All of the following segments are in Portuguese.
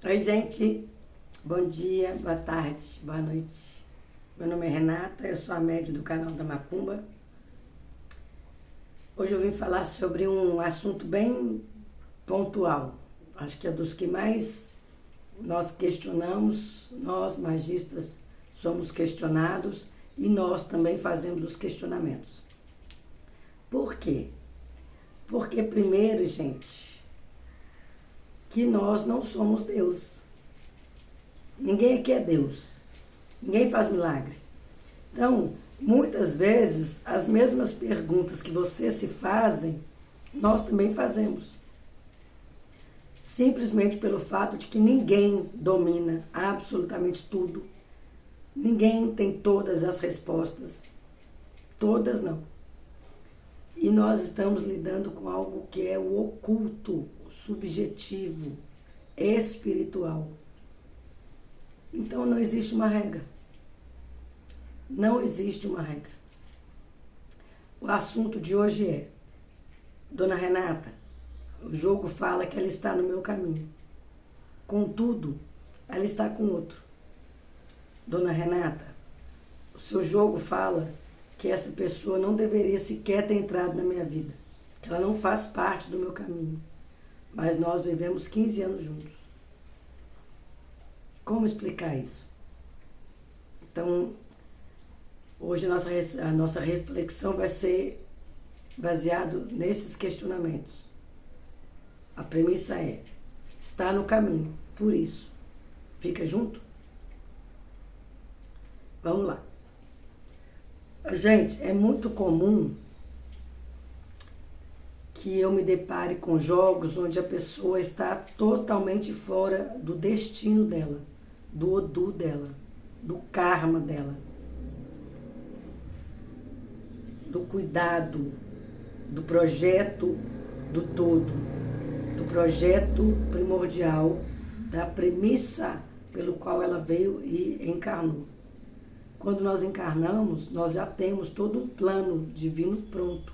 Oi, gente. Bom dia, boa tarde, boa noite. Meu nome é Renata, eu sou a médium do canal da Macumba. Hoje eu vim falar sobre um assunto bem pontual. Acho que é dos que mais nós questionamos, nós magistas somos questionados e nós também fazemos os questionamentos. Por quê? Porque primeiro, gente, que nós não somos Deus. Ninguém aqui é Deus. Ninguém faz milagre. Então, muitas vezes, as mesmas perguntas que vocês se fazem, nós também fazemos. Simplesmente pelo fato de que ninguém domina absolutamente tudo. Ninguém tem todas as respostas. Todas não. E nós estamos lidando com algo que é o oculto, o subjetivo, espiritual. Então não existe uma regra. Não existe uma regra. O assunto de hoje é: Dona Renata, o jogo fala que ela está no meu caminho. Contudo, ela está com outro. Dona Renata, o seu jogo fala que essa pessoa não deveria sequer ter entrado na minha vida, que ela não faz parte do meu caminho. Mas nós vivemos 15 anos juntos. Como explicar isso? Então, hoje a nossa reflexão vai ser baseado nesses questionamentos. A premissa é: está no caminho, por isso, fica junto? Vamos lá. Gente, é muito comum que eu me depare com jogos onde a pessoa está totalmente fora do destino dela, do Odu dela, do karma dela, do cuidado, do projeto do todo, do projeto primordial, da premissa pelo qual ela veio e encarnou. Quando nós encarnamos, nós já temos todo um plano divino pronto,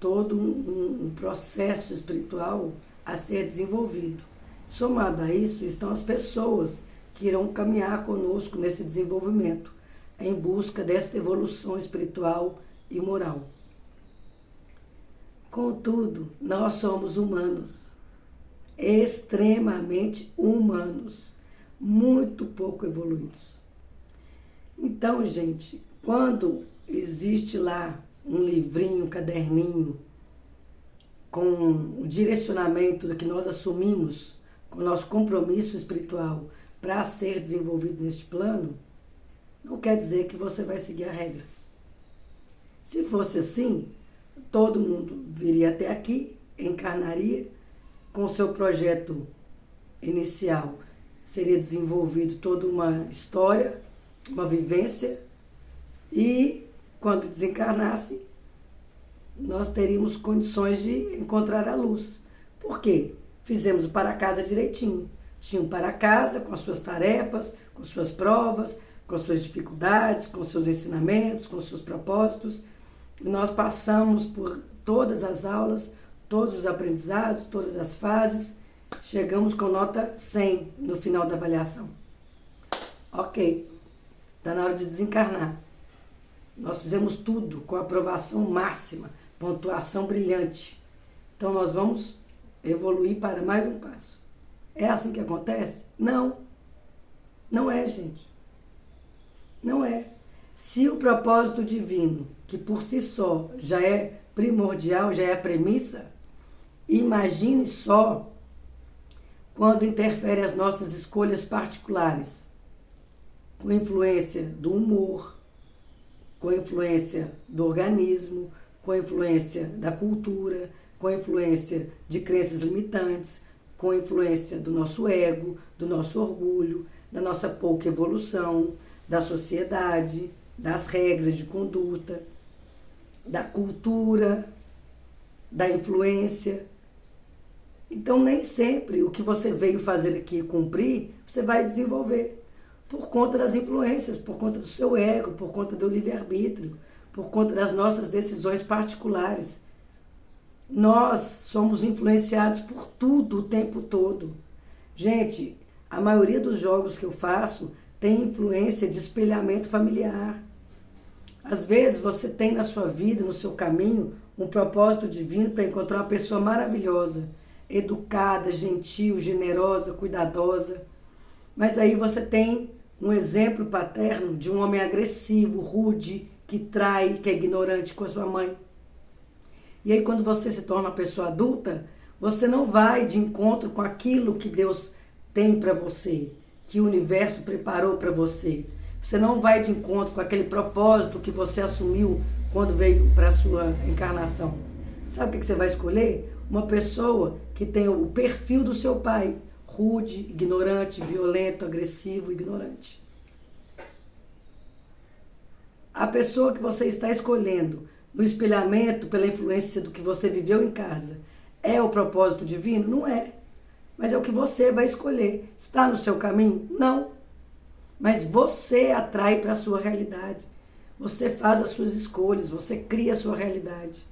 todo um processo espiritual a ser desenvolvido. Somado a isso, estão as pessoas que irão caminhar conosco nesse desenvolvimento, em busca desta evolução espiritual e moral. Contudo, nós somos humanos, extremamente humanos, muito pouco evoluídos. Então, gente, quando existe lá um livrinho, um caderninho, com o direcionamento do que nós assumimos, com o nosso compromisso espiritual para ser desenvolvido neste plano, não quer dizer que você vai seguir a regra. Se fosse assim, todo mundo viria até aqui, encarnaria, com o seu projeto inicial, seria desenvolvido toda uma história, uma vivência, e quando desencarnasse, nós teríamos condições de encontrar a luz. Por quê? Fizemos o para-casa direitinho. Tinha um para-casa com as suas tarefas, com suas provas, com as suas dificuldades, com seus ensinamentos, com seus propósitos. E nós passamos por todas as aulas, todos os aprendizados, todas as fases. Chegamos com nota 100 no final da avaliação. Ok, está na hora de desencarnar. Nós fizemos tudo com aprovação máxima, pontuação brilhante. Então nós vamos evoluir para mais um passo. É assim que acontece? Não. Não é, gente. Não é. Se o propósito divino, que por si só já é primordial, já é a premissa, imagine só quando interfere as nossas escolhas particulares, com influência do humor, com influência do organismo, com influência da cultura, com influência de crenças limitantes, com influência do nosso ego, do nosso orgulho, da nossa pouca evolução, da sociedade, das regras de conduta, da cultura, da influência. Então, nem sempre o que você veio fazer aqui e cumprir, você vai desenvolver. Por conta das influências, por conta do seu ego, por conta do livre-arbítrio, por conta das nossas decisões particulares. Nós somos influenciados por tudo o tempo todo. Gente, a maioria dos jogos que eu faço tem influência de espelhamento familiar. Às vezes você tem na sua vida, no seu caminho, um propósito divino para encontrar uma pessoa maravilhosa, educada, gentil, generosa, cuidadosa. Mas aí você tem um exemplo paterno de um homem agressivo, rude, que trai, que é ignorante com a sua mãe. E aí quando você se torna uma pessoa adulta, você não vai de encontro com aquilo que Deus tem para você, que o universo preparou para você. Você não vai de encontro com aquele propósito que você assumiu quando veio para a sua encarnação. Sabe o que você vai escolher? Uma pessoa que tem o perfil do seu pai, rude, ignorante, violento, agressivo, ignorante. A pessoa que você está escolhendo no espelhamento pela influência do que você viveu em casa é o propósito divino? Não é. Mas é o que você vai escolher. Está no seu caminho? Não. Mas você atrai para a sua realidade. Você faz as suas escolhas, você cria a sua realidade,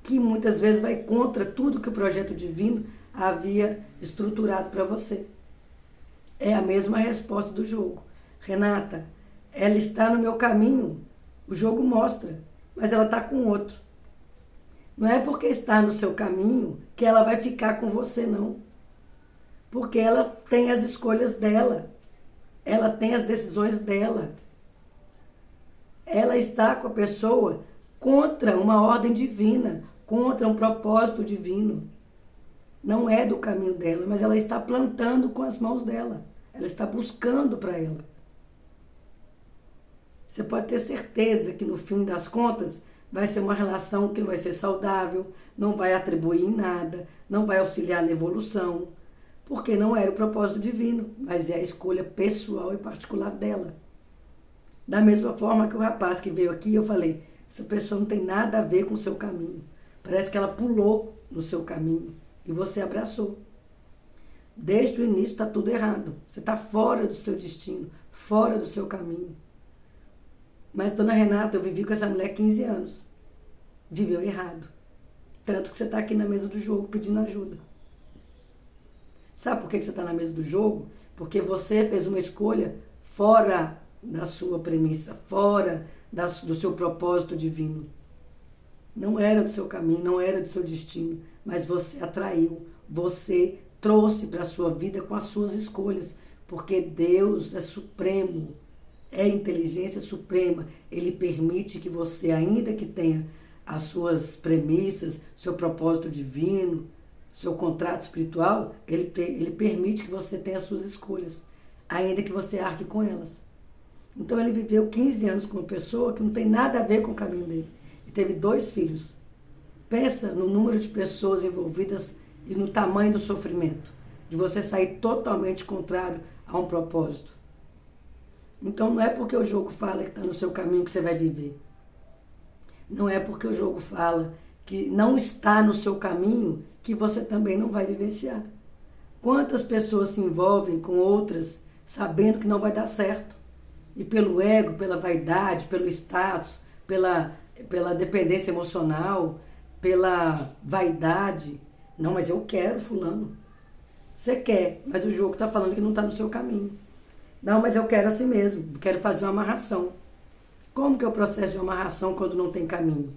que muitas vezes vai contra tudo que o projeto divino havia estruturado para você. É a mesma resposta do jogo. Renata, ela está no meu caminho, o jogo mostra, mas ela está com outro. Não é porque está no seu caminho que ela vai ficar com você, não. Porque ela tem as escolhas dela. Ela tem as decisões dela. Ela está com a pessoa contra uma ordem divina, contra um propósito divino. Não é do caminho dela, mas ela está plantando com as mãos dela. Ela está buscando para ela. Você pode ter certeza que no fim das contas vai ser uma relação que não vai ser saudável, não vai atribuir em nada, não vai auxiliar na evolução, porque não era o propósito divino, mas é a escolha pessoal e particular dela. Da mesma forma que o rapaz que veio aqui, eu falei, essa pessoa não tem nada a ver com o seu caminho. Parece que ela pulou no seu caminho e você abraçou. Desde o início está tudo errado. Você está fora do seu destino, fora do seu caminho. Mas, dona Renata, eu vivi com essa mulher 15 anos. Viveu errado. Tanto que você está aqui na mesa do jogo pedindo ajuda. Sabe por que você está na mesa do jogo? Porque você fez uma escolha fora da sua premissa, fora do seu propósito divino. Não era do seu caminho, não era do seu destino, mas você atraiu, você trouxe para a sua vida com as suas escolhas, porque Deus é supremo, é inteligência suprema. Ele permite que você, ainda que tenha as suas premissas, seu propósito divino, seu contrato espiritual, ele permite que você tenha as suas escolhas, ainda que você arque com elas. Então ele viveu 15 anos com uma pessoa que não tem nada a ver com o caminho dele. E teve 2 filhos. Pensa no número de pessoas envolvidas e no tamanho do sofrimento, de você sair totalmente contrário a um propósito. Então não é porque o jogo fala que está no seu caminho que você vai viver. Não é porque o jogo fala que não está no seu caminho que você também não vai vivenciar. Quantas pessoas se envolvem com outras sabendo que não vai dar certo? E pelo ego, pela vaidade, pelo status, pela dependência emocional, pela vaidade. Não, mas eu quero fulano. Você quer, mas o jogo está falando que não está no seu caminho. Não, mas eu quero assim mesmo, quero fazer uma amarração. Como que é o processo de uma amarração quando não tem caminho?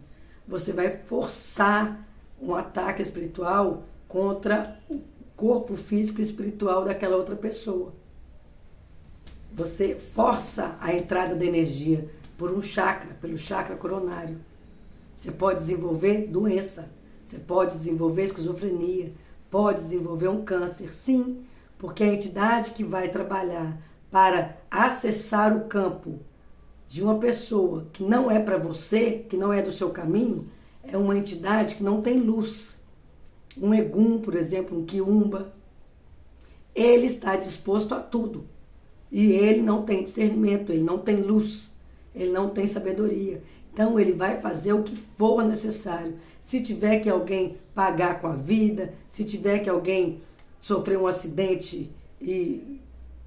Você vai forçar um ataque espiritual contra o corpo físico e espiritual daquela outra pessoa. Você força a entrada da energia por um chakra, pelo chakra coronário. Você pode desenvolver doença, você pode desenvolver esquizofrenia, pode desenvolver um câncer, sim, porque a entidade que vai trabalhar para acessar o campo de uma pessoa que não é para você, que não é do seu caminho, é uma entidade que não tem luz. Um egum, por exemplo, um quiumba, ele está disposto a tudo. E ele não tem discernimento, ele não tem luz, ele não tem sabedoria. Então ele vai fazer o que for necessário. Se tiver que alguém pagar com a vida, se tiver que alguém sofrer um acidente e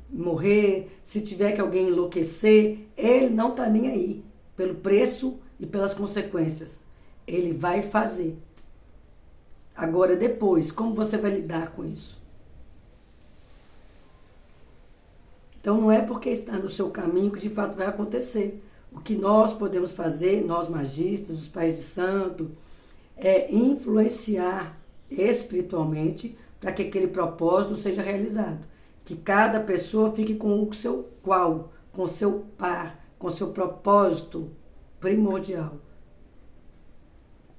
morrer, se tiver que alguém enlouquecer, ele não está nem aí pelo preço e pelas consequências. Ele vai fazer. Agora depois, como você vai lidar com isso? Então não é porque está no seu caminho que de fato vai acontecer. O que nós podemos fazer, nós magistas, os pais de santo, é influenciar espiritualmente para que aquele propósito seja realizado. Que cada pessoa fique com o seu qual, com o seu par, com o seu propósito primordial.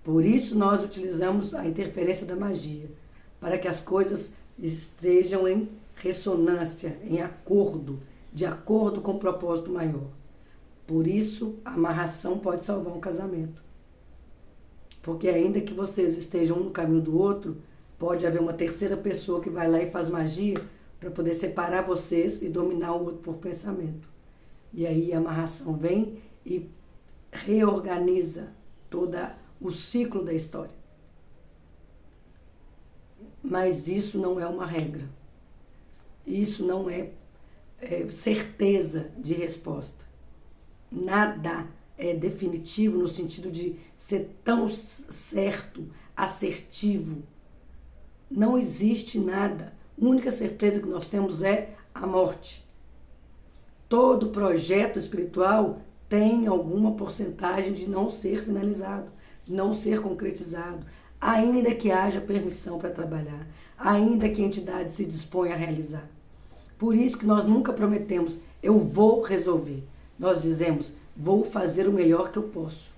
Por isso nós utilizamos a interferência da magia, para que as coisas estejam em ressonância, em acordo, de acordo com o propósito maior. Por isso, a amarração pode salvar um casamento. Porque ainda que vocês estejam um no caminho do outro, pode haver uma terceira pessoa que vai lá e faz magia para poder separar vocês e dominar o outro por pensamento. E aí a amarração vem e reorganiza todo o ciclo da história. Mas isso não é uma regra. Isso não é certeza de resposta. Nada é definitivo no sentido de ser tão certo, assertivo. Não existe nada. A única certeza que nós temos é a morte. Todo projeto espiritual tem alguma porcentagem de não ser finalizado, de não ser concretizado, ainda que haja permissão para trabalhar, ainda que a entidade se disponha a realizar. Por isso que nós nunca prometemos, eu vou resolver. Nós dizemos, vou fazer o melhor que eu posso.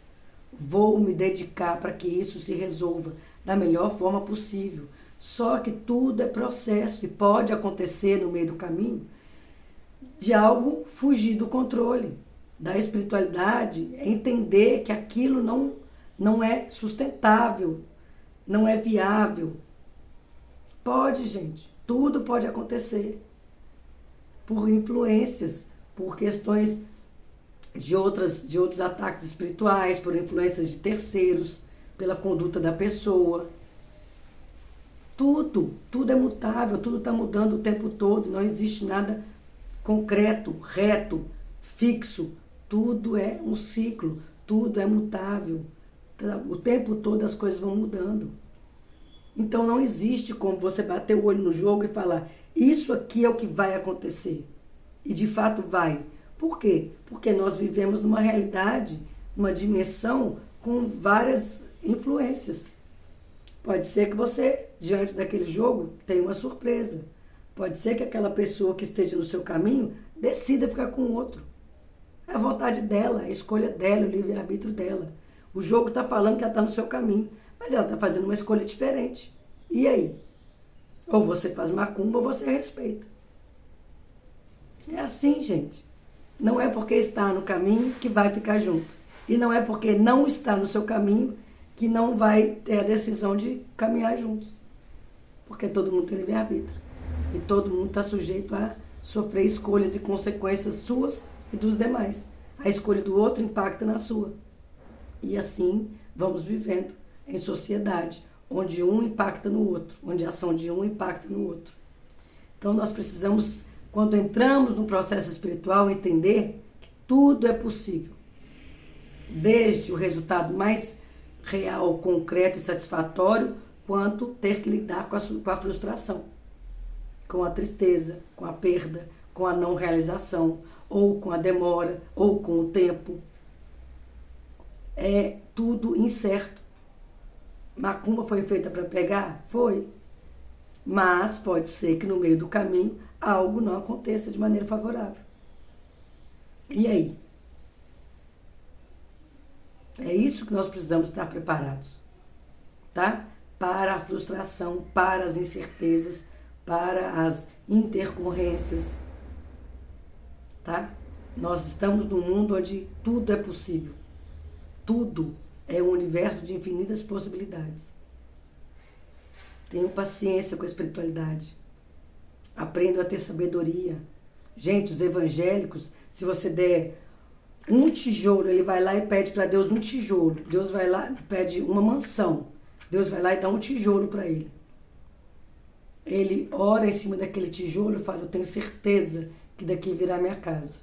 Vou me dedicar para que isso se resolva da melhor forma possível. Só que tudo é processo e pode acontecer no meio do caminho de algo fugir do controle. Da espiritualidade é entender que aquilo não é sustentável, não é viável. Pode, gente, tudo pode acontecer por influências, por questões de outros ataques espirituais, por influências de terceiros, pela conduta da pessoa. Tudo é mutável, tudo está mudando o tempo todo, não existe nada concreto, reto, fixo. Tudo é um ciclo, tudo é mutável. O tempo todo as coisas vão mudando. Então não existe como você bater o olho no jogo e falar, isso aqui é o que vai acontecer. E de fato vai. Por quê? Porque nós vivemos numa realidade, numa dimensão com várias influências. Pode ser que você, diante daquele jogo, tenha uma surpresa. Pode ser que aquela pessoa que esteja no seu caminho decida ficar com o outro. É a vontade dela, a escolha dela, o livre-arbítrio dela. O jogo está falando que ela está no seu caminho, mas ela está fazendo uma escolha diferente. E aí? Ou você faz macumba ou você respeita. É assim, gente. Não é porque está no caminho que vai ficar junto. E não é porque não está no seu caminho que não vai ter a decisão de caminhar juntos. Porque todo mundo tem livre-arbítrio. E todo mundo está sujeito a sofrer escolhas e consequências suas e dos demais. A escolha do outro impacta na sua. E assim vamos vivendo em sociedade, onde um impacta no outro, onde a ação de um impacta no outro. Então nós precisamos, quando entramos no processo espiritual, entender que tudo é possível. Desde o resultado mais real, concreto e satisfatório, quanto ter que lidar com a frustração, com a tristeza, com a perda, com a não realização, ou com a demora, ou com o tempo. É tudo incerto. Macumba foi feita para pegar? Foi. Mas pode ser que no meio do caminho algo não aconteça de maneira favorável. E aí? É isso que nós precisamos estar preparados, tá? Para a frustração, para as incertezas, para as intercorrências, tá? Nós estamos num mundo onde tudo é possível. Tudo é um universo de infinitas possibilidades. Tenham paciência com a espiritualidade. Aprendam a ter sabedoria. Gente, os evangélicos, se você der um tijolo, ele vai lá e pede para Deus um tijolo. Deus vai lá e pede uma mansão. Deus vai lá e dá um tijolo para ele. Ele ora em cima daquele tijolo e fala, eu tenho certeza que daqui virá minha casa.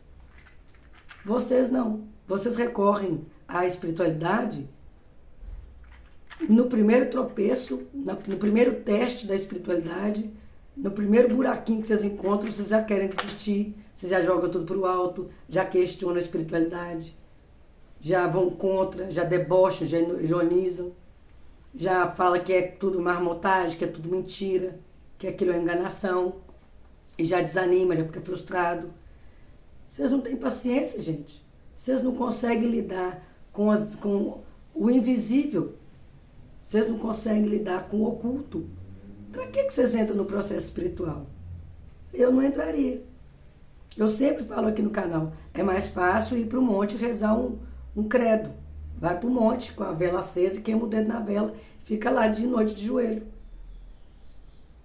Vocês não. Vocês recorrem à espiritualidade no primeiro tropeço, no primeiro teste da espiritualidade, No primeiro buraquinho que vocês encontram, vocês já querem desistir, vocês já jogam tudo pro alto, já questionam a espiritualidade, já vão contra, já debocham, já ironizam, já fala que é tudo marmotagem, que é tudo mentira, que aquilo é enganação, e já desanima, já fica frustrado. Vocês não têm paciência, gente. Vocês não conseguem lidar com o invisível. Vocês não conseguem lidar com o oculto. Para que vocês entram no processo espiritual? Eu não entraria. Eu sempre falo aqui no canal, é mais fácil ir para o monte e rezar um credo. Vai para o monte com a vela acesa e queima o dedo na vela, fica lá de noite de joelho.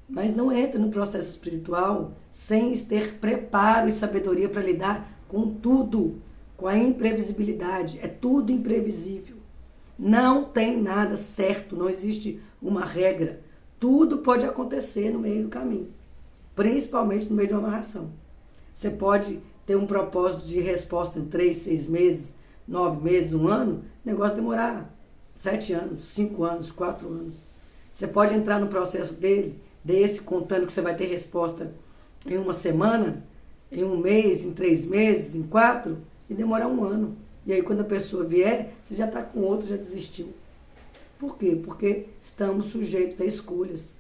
Mas não entra no processo espiritual sem ter preparo e sabedoria para lidar com tudo, com a imprevisibilidade. É tudo imprevisível. Não tem nada certo, não existe uma regra. Tudo pode acontecer no meio do caminho, principalmente no meio de uma amarração. Você pode ter um propósito de resposta em 3, 6 meses, 9 meses, 1 ano, o negócio demorar 7 anos, 5 anos, 4 anos. Você pode entrar no processo desse, contando que você vai ter resposta em 1 semana, em 1 mês, em 3 meses, em 4, e demorar 1 ano. E aí quando a pessoa vier, você já está com outro, já desistiu. Por quê? Porque estamos sujeitos a escolhas,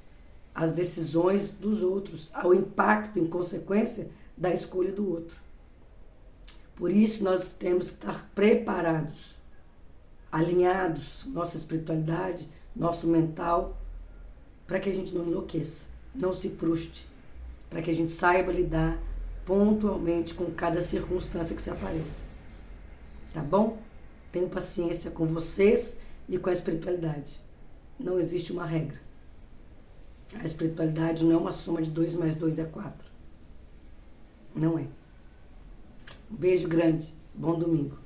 às decisões dos outros, ao impacto, em consequência, da escolha do outro. Por isso nós temos que estar preparados, alinhados, nossa espiritualidade, nosso mental, para que a gente não enlouqueça, não se frustre, para que a gente saiba lidar pontualmente com cada circunstância que se apareça. Tá bom? Tenho paciência com vocês e com a espiritualidade. Não existe uma regra. A espiritualidade não é uma soma de 2 mais 2 é 4. Não é. Um beijo grande. Bom domingo.